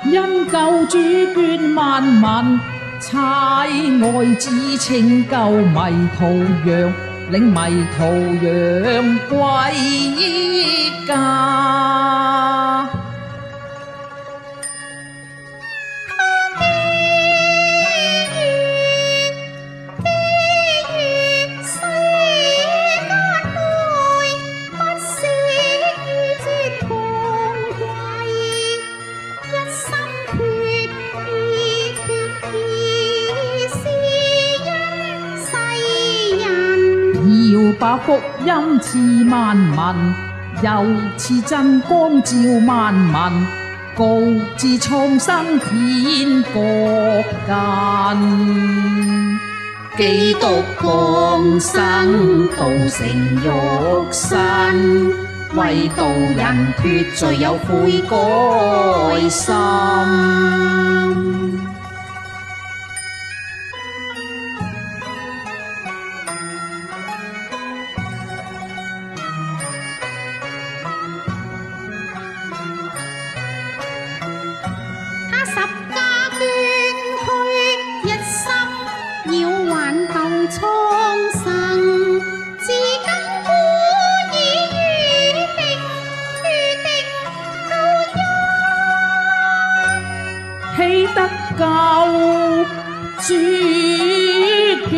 因救主眷萬民，差愛子拯救迷途羊，領迷途羊歸家。把福音賜萬民，又賜真光照萬民，告知蒼生天國近。基督降生道成肉身，為道人脫罪有悔改心。豈得救主眷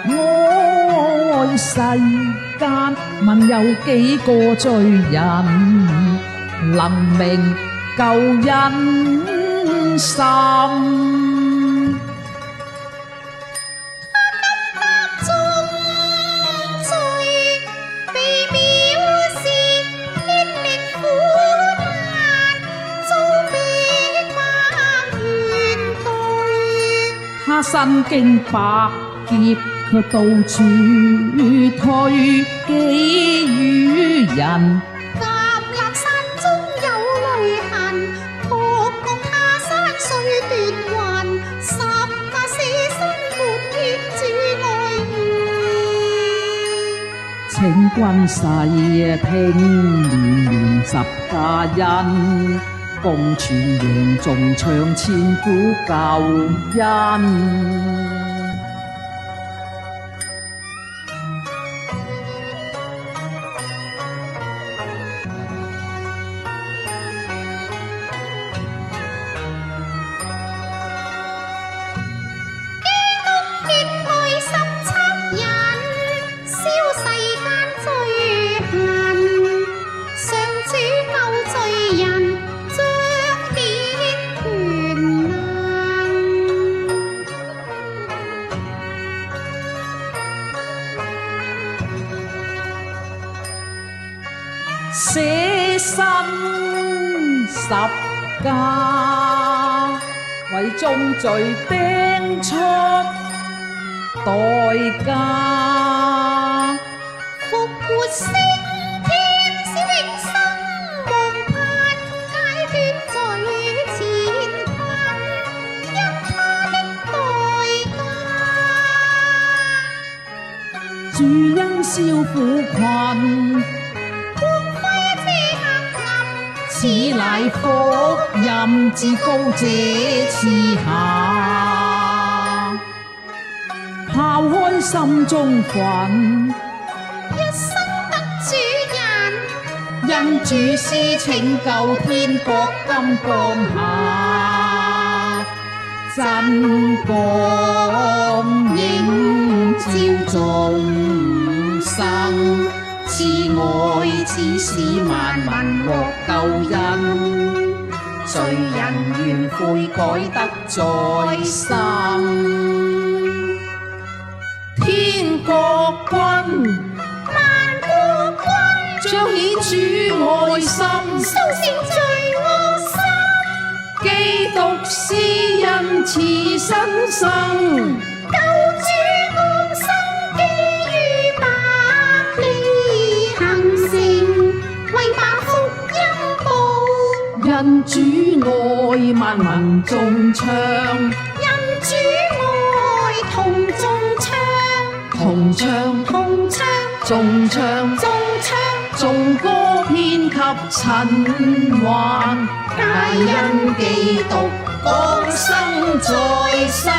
愛世間，問有幾個罪人能明救恩心？他身經百劫，卻到處推己於人。夾南山中有淚痕，仆國他山雖斷魂，十架捨身沒血主愛願。請君細聽連十架恩，共傳揚頌唱千古救恩。捨身十架，為眾罪釘出代價，復活升天使永生無盼，解脫罪前困，因他的代價。主恩消苦困，此乃福音至高者賜下，拋開心中憤，一生得主人，因主施拯救天國今降下，真光映照眾生。賜愛子使萬民獲救恩，罪人願悔改得再生。天國君，萬國君，彰顯主愛心，甦醒罪惡心。基督施恩賜新生，救主降生基於百利。因主愛萬民眾唱，因主愛同眾唱，同唱同唱眾唱，眾唱，頌歌獻給塵寰，皆因基督降生在世。